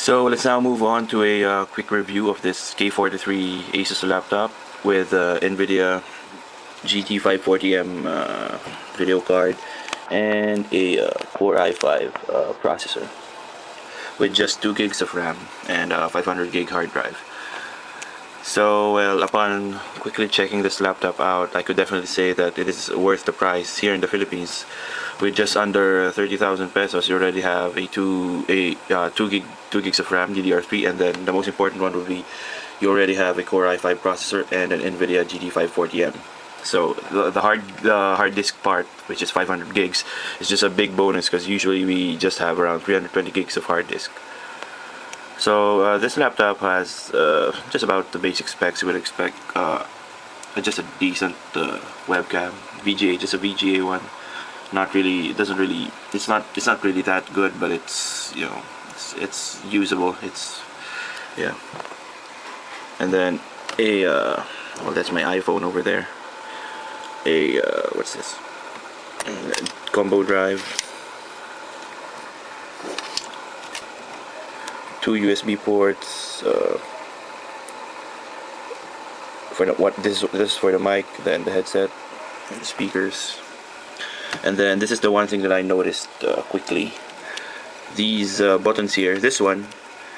So let's now move on to a quick review of this K43 Asus laptop with NVIDIA GT540M video card and a Core i5 processor with just 2 gigs of RAM and 500 gig hard drive. So, well, upon quickly checking this laptop out, I could definitely say that it is worth the price here in the Philippines. With just under 30,000 pesos, you already have a 2 gigs of RAM DDR3, and then the most important one would be you already have a Core i5 processor and an NVIDIA GT540M. So the hard disk part, which is 500 gigs, is just a big bonus because usually we just have around 320 gigs of hard disk. So this laptop has just about the basic specs you would expect. Just a decent webcam, VGA, just a VGA one. Not really. It doesn't really. It's not really that good, but it's it's usable. It's yeah. And then a well, that's my iPhone over there. A what's this? Combo drive. 2 USB ports for this is for the mic, then the headset and the speakers. And then this is the one thing that I noticed quickly. These buttons here, this one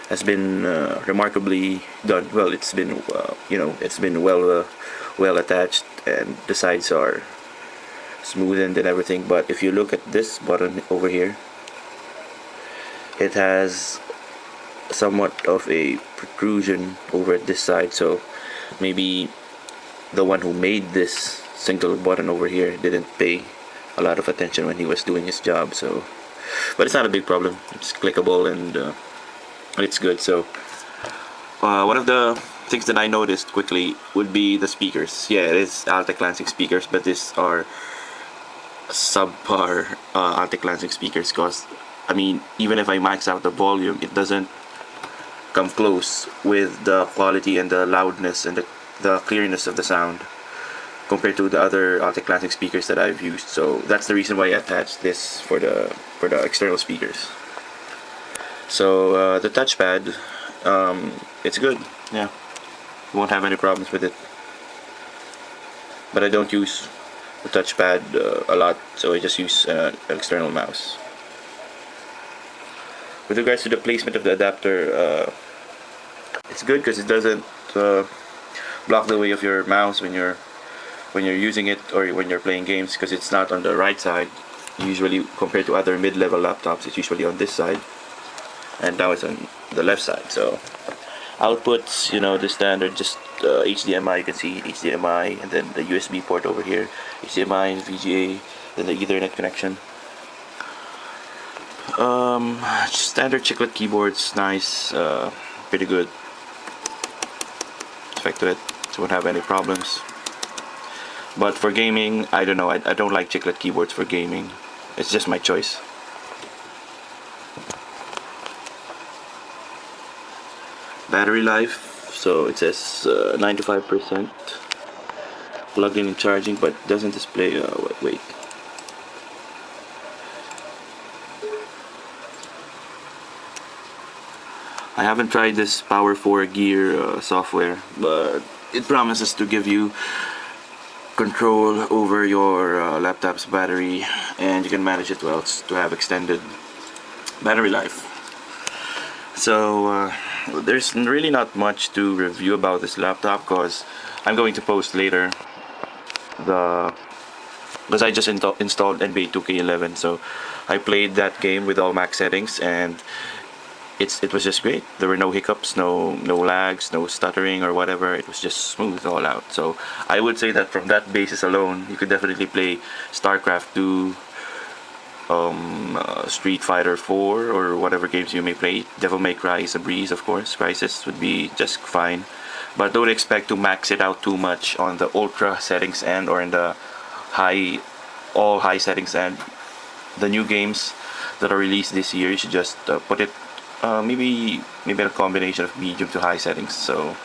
has been remarkably done. Well, it's been it's been well attached, and the sides are smoothened and everything. But if you look at this button over here, it has somewhat of a protrusion over at this side, so maybe the one who made this single button over here didn't pay a lot of attention when he was doing his job. So, but it's not a big problem. It's clickable and it's good. So one of the things that I noticed quickly would be the speakers. Yeah, it is Altec-Lansing speakers, but these are subpar Altec-Lansing speakers, because I mean, even if I max out the volume, it doesn't come close with the quality and the loudness and the clearness of the sound compared to the other Altec-Lansing speakers that I've used. So that's the reason why I attached this for the external speakers. So the touchpad, it's good. Yeah, you won't have any problems with it. But I don't use the touchpad a lot, so I just use an external mouse. With regards to the placement of the adapter, it's good because it doesn't block the way of your mouse when you're using it or when you're playing games, because it's not on the right side. Usually, compared to other mid-level laptops, it's usually on this side, and now it's on the left side. So outputs, the standard, just HDMI. You can see HDMI, and then the USB port over here, HDMI and VGA, then the Ethernet connection. Standard chiclet keyboards, nice, pretty good. Effect to it, so won't have any problems. But for gaming, I don't know. I don't like chiclet keyboards for gaming. It's just my choice. Battery life, so it says 95% plugged in and charging, but doesn't display. Wait. I haven't tried this Power 4 Gear software, but it promises to give you control over your laptop's battery, and you can manage it well to have extended battery life. So there's really not much to review about this laptop, because I'm going to post later because I just installed NBA 2K11, so I played that game with all max settings, and it was just great. There were no hiccups, no lags, no stuttering or whatever. It was just smooth all out. So I would say that from that basis alone, you could definitely play StarCraft 2, Street Fighter 4, or whatever games you may play. Devil May Cry is a breeze, of course. Crysis would be just fine, but don't expect to max it out too much on the ultra settings end or in the all high settings end. The new games that are released this year, you should just put it maybe a combination of medium to high settings. So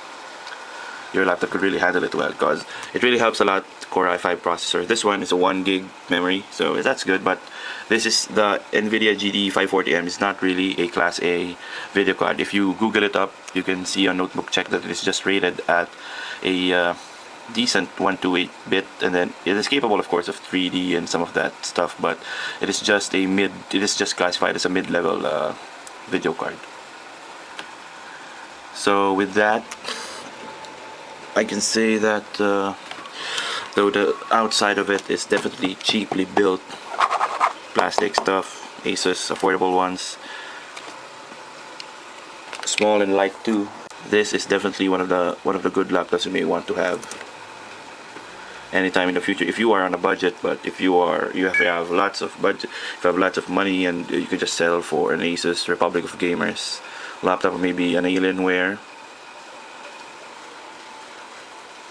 your laptop could really handle it well, because it really helps a lot. Core i5 processor. This one is a 1 gig memory, so that's good. But this is the NVIDIA GT540M. It's not really a Class A video card. If you Google it up, you can see on Notebook Check that it is just rated at a decent 128-bit, and then it is capable, of course, of 3D and some of that stuff. But it is just a mid. It is just classified as a mid-level video card. So with that, I can say that though the outside of it is definitely cheaply built plastic stuff, Asus, affordable ones, small and light too. This is definitely one of the good laptops you may want to have anytime in the future if you are on a budget. But if you have lots of budget, if you have lots of money, and you could just sell for an Asus Republic of Gamers laptop, or maybe an Alienware.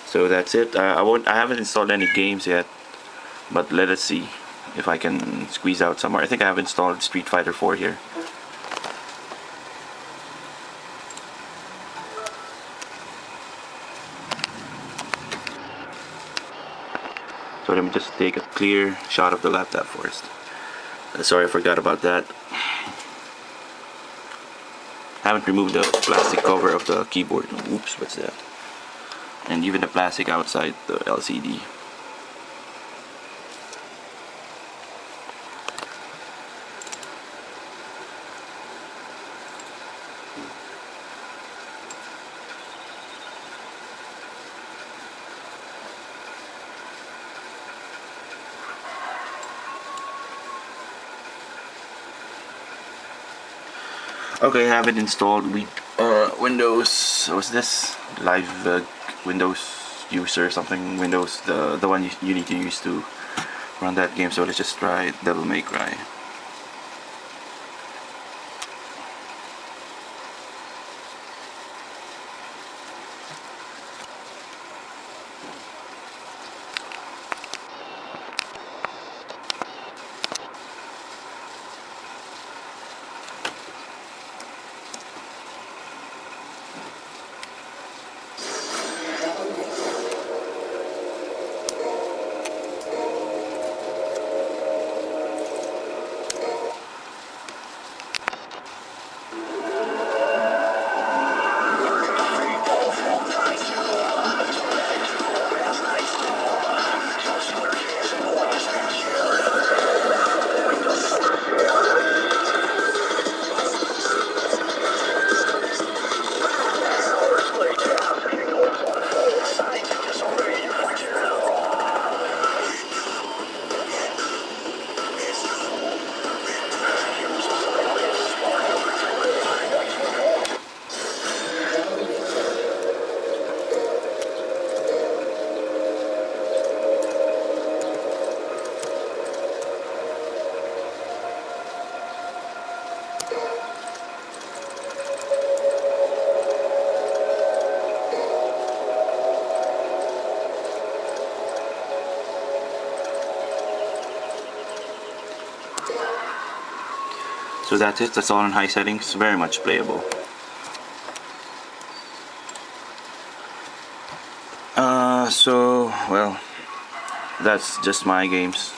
So that's it. I haven't installed any games yet, but let us see if I can squeeze out some more. I think I have installed Street Fighter 4 here. So let me just take a clear shot of the laptop first. Sorry, I forgot about that. Haven't removed the plastic cover of the keyboard. Oops, what's that? And even the plastic outside the LCD. Okay, I have it installed. Windows, what's this? Live Windows user something. Windows, the one you need to use to run that game. So let's just try Devil May Cry. So that's it. That's all in high settings. Very much playable. So well, that's just my games.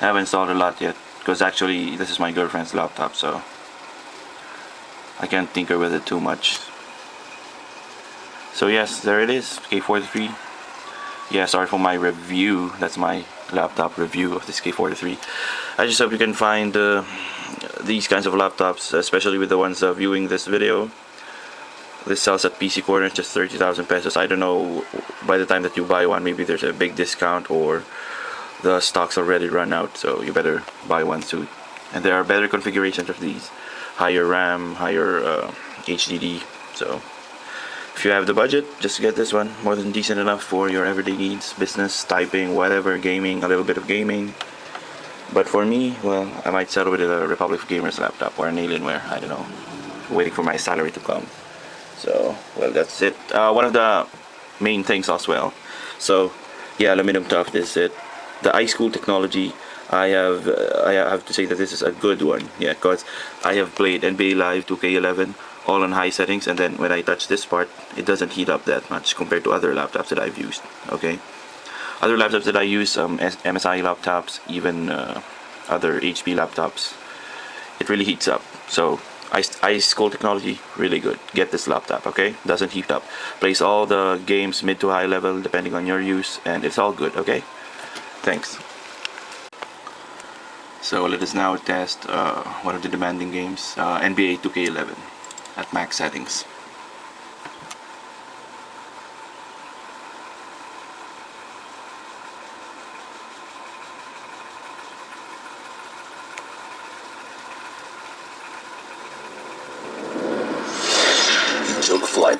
I haven't installed a lot yet, because actually this is my girlfriend's laptop, so I can't tinker with it too much. So yes, there it is, K43. Yeah, sorry for my review. That's my laptop review of this K43. I just hope you can find these kinds of laptops, especially with the ones viewing this video. This sells at PC Corner, just 30,000 pesos. I don't know, by the time that you buy one, maybe there's a big discount or the stock's already run out, so you better buy one soon. And there are better configurations of these, higher RAM, higher HDD. So if you have the budget, just get this one. More than decent enough for your everyday needs, business, typing, whatever, gaming, a little bit of gaming. But for me, well, I might settle with a Republic of Gamers laptop or an Alienware. I don't know, waiting for my salary to come. So well, that's it. One of the main things as well, so yeah, aluminum tough. This is it. The iSchool technology, I have to say that this is a good one. Yeah, because I have played NBA Live 2K11 all on high settings, and then when I touch this part, it doesn't heat up that much compared to other laptops that I've used. Okay, other laptops that I use, MSI laptops, even other HP laptops, it really heats up. So ice cold technology, really good. Get this laptop, okay? Doesn't heat up. Plays all the games mid to high level depending on your use, and it's all good, okay? Thanks. So let us now test one of the demanding games, NBA 2K11 at max settings. Took flight.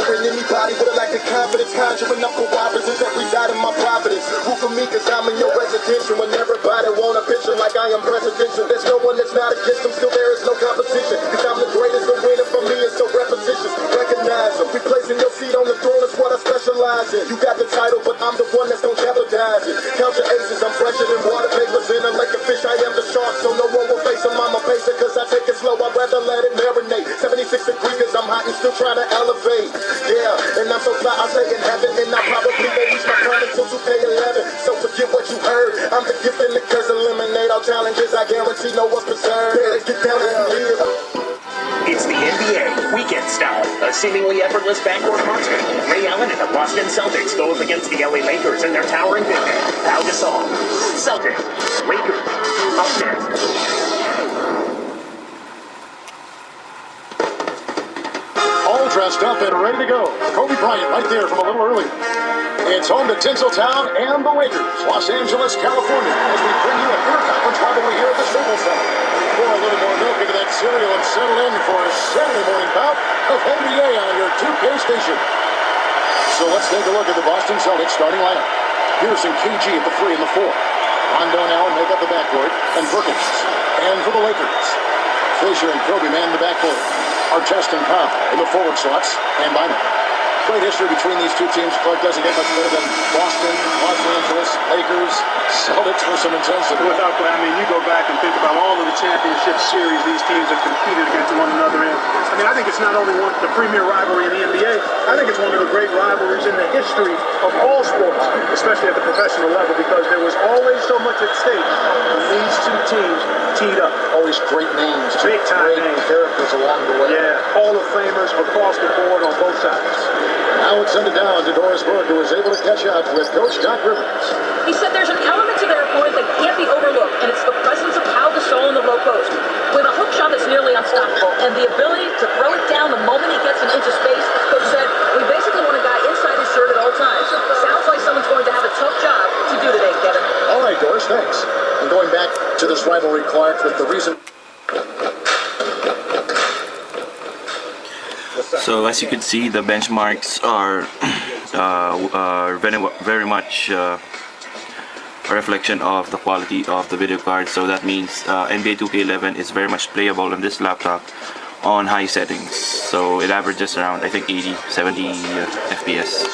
Anybody with a lack of confidence, conjuring up cooperations that reside in my providence. Root for me cause I'm in your residential, and everybody want a picture like I am presidential. There's no one that's not against them, still there is no competition. Cause I'm the greatest, the winner for me is so repetitious. Recognize them, replacing your seat on the throne is what I specialize in. You got the title, but I'm the one that's gonna jeopardize it. Count your aces, I'm fresher than water papers in a lake of fish. I am the shark, so no one will face them. I'm a pacer cause I take it slow, I'd rather let it marinate. 76 degrees cause I'm hot and still trying to elevate. Yeah, and I'm so fly, I say in heaven, and I probably won't reach my prime until 2K11. So forget what you heard, I'm the gift and the curse. Eliminate all challenges, I guarantee no one's preserved. Better get down and live. It's the NBA Weekend Style, a seemingly effortless backcourt monster. Ray Allen and the Boston Celtics go up against the LA Lakers and their towering big man, Pau Gasol. Celtics, Lakers, up next. All dressed up and ready to go. Kobe Bryant right there from a little earlier. It's home to Tinseltown and the Lakers, Los Angeles, California, as we bring you a conference rivalry here at the Staples Center. Pour a little more milk into that cereal and settle in for a Saturday morning bout of NBA on your 2K station. So let's take a look at the Boston Celtics starting lineup. Pearson, KG at the 3 and the 4. Rondo and Allen make up the backcourt, and Perkins. And for the Lakers, Fisher and Kobe man the backcourt. Artest and Powell in the forward slots, and Bynum. Great history between these two teams. Clark doesn't get much better than Boston, Los Angeles, Lakers, Celtics for some intensity. Without that, I mean, you go back and think about all of the championship series these teams have competed against one another in. I mean, I think it's not only the premier rivalry in the NBA, I think it's one of the great rivalries in the history of all sports, especially at the professional level, because there was always so much at stake when these two teams teed up. Always great names, big time great characters along the way. Yeah, Hall of Famers across the board on both sides. Now it's sent it down to Doris Burke, who was able to catch up with Coach Doc Rivers. He said there's an element to their opponent that can't be overlooked, and it's the presence of Pau Gasol in the low post. With a hook shot that's nearly unstoppable, and the ability to throw it down the moment he gets an inch of space, Coach said, we basically want a guy inside his shirt at all times. Sounds like someone's going to have a tough job to do today, Kevin. All right, Doris, thanks. And going back to this rivalry, Clark, with the reason... So as you can see, the benchmarks are very much a reflection of the quality of the video card. So that means NBA 2K11 is very much playable on this laptop on high settings. So it averages around, I think, 80-70 FPS.